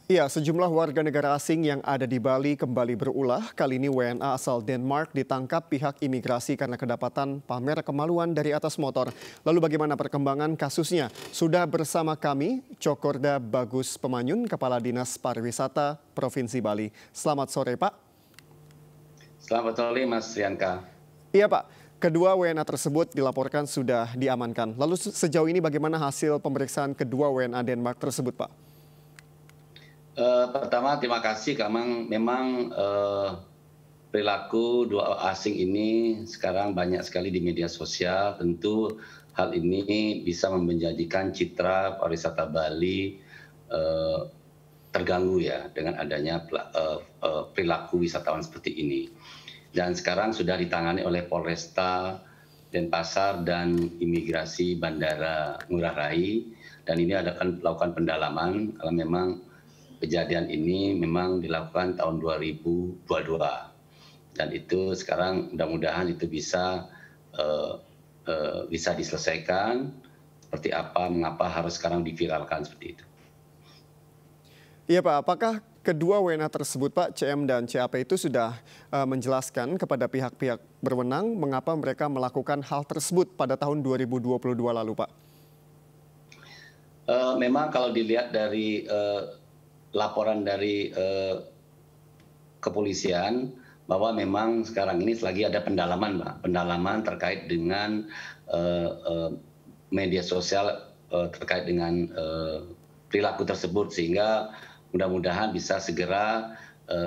Ya, sejumlah warga negara asing yang ada di Bali kembali berulah. Kali ini WNA asal Denmark ditangkap pihak imigrasi karena kedapatan pamer kemaluan dari atas motor. Lalu bagaimana perkembangan kasusnya? Sudah bersama kami, Cokorda Bagus Pemanyun, Kepala Dinas Pariwisata Provinsi Bali. Selamat sore, Pak. Selamat sore, Mas Rianka. Iya, Pak. Kedua WNA tersebut dilaporkan sudah diamankan. Lalu sejauh ini bagaimana hasil pemeriksaan kedua WNA Denmark tersebut, Pak? Pertama, terima kasih. Memang perilaku dua asing ini sekarang banyak sekali di media sosial. Tentu hal ini bisa menjadikan citra pariwisata Bali terganggu ya dengan adanya perilaku wisatawan seperti ini. Dan sekarang sudah ditangani oleh Polresta Denpasar dan Imigrasi Bandara Ngurah Rai. Dan ini akan melakukan pendalaman kalau memang kejadian ini memang dilakukan tahun 2022 dan itu sekarang mudah-mudahan itu bisa diselesaikan seperti apa, mengapa harus sekarang diviralkan seperti itu. Iya, Pak, apakah kedua WNA tersebut, Pak, CM dan CAP itu sudah menjelaskan kepada pihak-pihak berwenang mengapa mereka melakukan hal tersebut pada tahun 2022 lalu, Pak? Memang kalau dilihat dari laporan dari kepolisian bahwa memang sekarang ini lagi ada pendalaman, Pak. Pendalaman terkait dengan media sosial terkait dengan perilaku tersebut sehingga mudah-mudahan bisa segera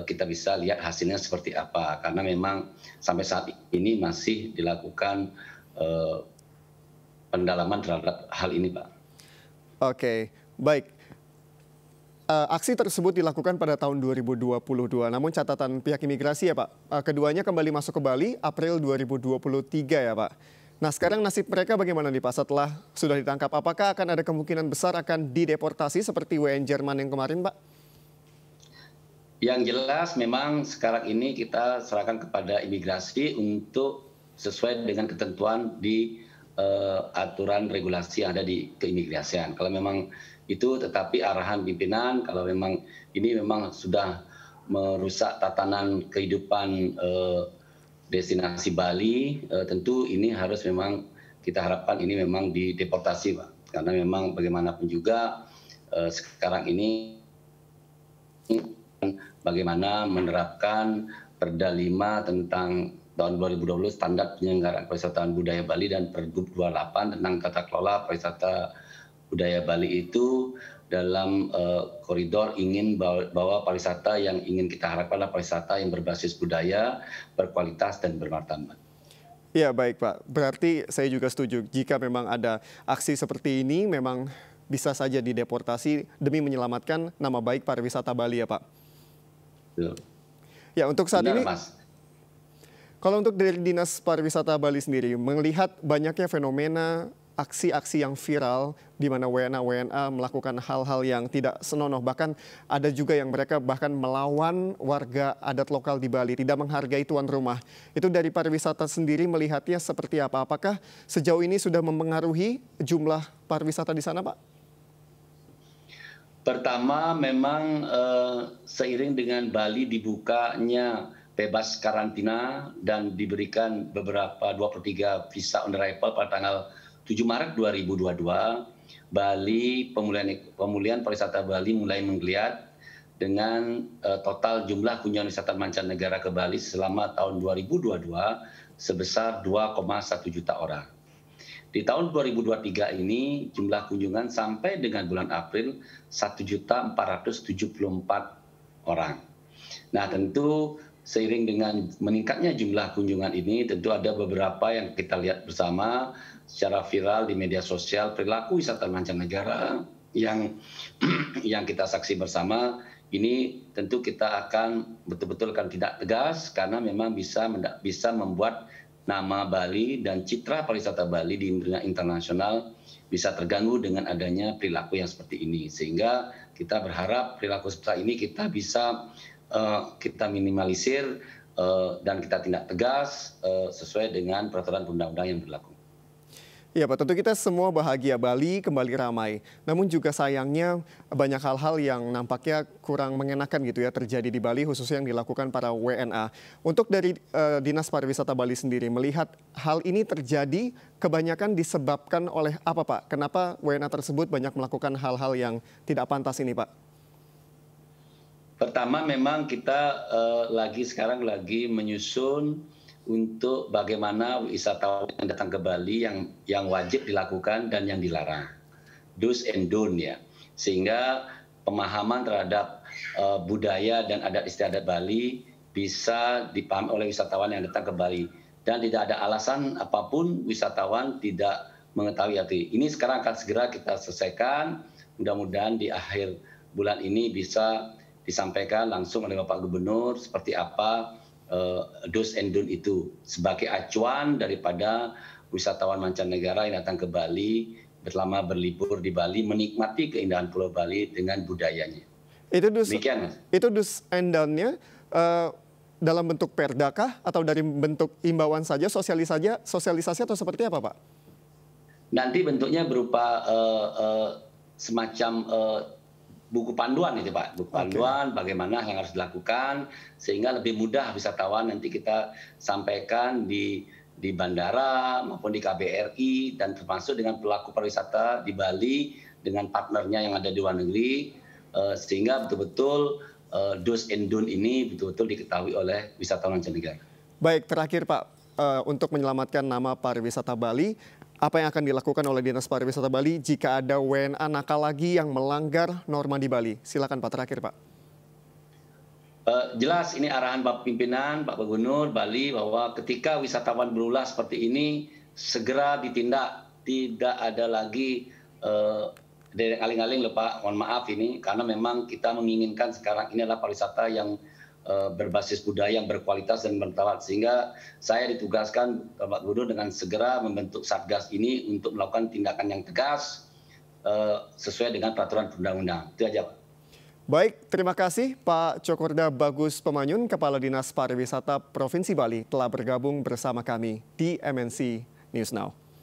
kita bisa lihat hasilnya seperti apa karena memang sampai saat ini masih dilakukan pendalaman terhadap hal ini, Pak. Oke, baik. Aksi tersebut dilakukan pada tahun 2022, namun catatan pihak imigrasi ya Pak, keduanya kembali masuk ke Bali April 2023 ya Pak. Nah sekarang nasib mereka bagaimana nih Pak setelah sudah ditangkap? Apakah akan ada kemungkinan besar akan dideportasi seperti WN Jerman yang kemarin Pak? Yang jelas memang sekarang ini kita serahkan kepada imigrasi untuk sesuai dengan ketentuan di aturan regulasi yang ada di keimigrasian. Kalau memang itu tetapi arahan pimpinan kalau memang ini memang sudah merusak tatanan kehidupan destinasi Bali, tentu ini harus memang kita harapkan ini memang dideportasi, Pak. Karena memang bagaimanapun juga sekarang ini bagaimana menerapkan Perda 5 tentang tahun 2020 standar penyelenggaraan pariwisata budaya Bali dan Pergub 28 tentang tata kelola pariwisata budaya Bali itu dalam koridor ingin bahwa pariwisata yang ingin kita harapkan adalah pariwisata yang berbasis budaya, berkualitas dan bermartabat. Ya baik Pak, berarti saya juga setuju jika memang ada aksi seperti ini memang bisa saja dideportasi demi menyelamatkan nama baik pariwisata Bali ya Pak. Betul. Ya untuk saat Benar, ini. Mas. Kalau untuk dari Dinas Pariwisata Bali sendiri, melihat banyaknya fenomena aksi-aksi yang viral di mana WNA melakukan hal-hal yang tidak senonoh. Bahkan ada juga yang mereka bahkan melawan warga adat lokal di Bali, tidak menghargai tuan rumah. Itu dari pariwisata sendiri melihatnya seperti apa? Apakah sejauh ini sudah mempengaruhi jumlah pariwisata di sana, Pak? Pertama memang seiring dengan Bali dibukanya bebas karantina dan diberikan beberapa 23 visa on arrival pada tanggal 7 Maret 2022, Bali pemulihan pariwisata Bali mulai menggeliat dengan total jumlah kunjungan wisata mancanegara ke Bali selama tahun 2022 sebesar 2,1 juta orang. Di tahun 2023 ini jumlah kunjungan sampai dengan bulan April 1.474 orang. Nah tentu seiring dengan meningkatnya jumlah kunjungan ini tentu ada beberapa yang kita lihat bersama secara viral di media sosial perilaku wisata mancanegara yang kita saksi bersama ini tentu kita akan betul-betul akan tidak tegas karena memang bisa membuat nama Bali dan citra pariwisata Bali di dunia internasional bisa terganggu dengan adanya perilaku yang seperti ini sehingga kita berharap perilaku seperti ini kita bisa kita minimalisir dan kita tindak tegas sesuai dengan peraturan undang-undang yang berlaku. Iya Pak, tentu kita semua bahagia Bali kembali ramai. Namun juga sayangnya banyak hal-hal yang nampaknya kurang mengenakan gitu ya terjadi di Bali, khususnya yang dilakukan para WNA. Untuk dari Dinas Pariwisata Bali sendiri, melihat hal ini terjadi kebanyakan disebabkan oleh apa Pak? Kenapa WNA tersebut banyak melakukan hal-hal yang tidak pantas ini Pak? Pertama memang kita sekarang lagi menyusun untuk bagaimana wisatawan yang datang ke Bali yang wajib dilakukan dan yang dilarang. Do's and don't ya. Sehingga pemahaman terhadap budaya dan adat istiadat Bali bisa dipahami oleh wisatawan yang datang ke Bali. Dan tidak ada alasan apapun wisatawan tidak mengetahui arti. Ini sekarang akan segera kita selesaikan. Mudah-mudahan di akhir bulan ini bisa disampaikan langsung oleh Bapak Gubernur seperti apa do's and don't itu sebagai acuan daripada wisatawan mancanegara yang datang ke Bali selama berlibur di Bali menikmati keindahan Pulau Bali dengan budayanya. Itu do's and don't-nya dalam bentuk perdakah atau dari bentuk imbauan saja, sosialisasi atau seperti apa Pak? Nanti bentuknya berupa semacam buku panduan itu Pak, buku panduan bagaimana yang harus dilakukan sehingga lebih mudah wisatawan nanti kita sampaikan di bandara maupun di KBRI dan termasuk dengan pelaku pariwisata di Bali dengan partnernya yang ada di luar negeri sehingga betul-betul do's and don't ini betul-betul diketahui oleh wisatawan mancanegara. Baik, terakhir Pak, untuk menyelamatkan nama pariwisata Bali, apa yang akan dilakukan oleh Dinas Pariwisata Bali jika ada WNA nakal lagi yang melanggar norma di Bali? Silakan Pak, terakhir Pak. Jelas ini arahan Bapak Pimpinan, Pak Gubernur Bali bahwa ketika wisatawan berulah seperti ini segera ditindak, tidak ada lagi aling-aling loh Pak, mohon maaf ini karena memang kita menginginkan sekarang ini adalah pariwisata yang berbasis budaya yang berkualitas dan bermartabat sehingga saya ditugaskan Pak Gubernur dengan segera membentuk Satgas ini untuk melakukan tindakan yang tegas sesuai dengan peraturan perundang-undang. Itu aja Pak. Baik, terima kasih Pak Cokorda Bagus Pemanyun, Kepala Dinas Pariwisata Provinsi Bali telah bergabung bersama kami di MNC News Now.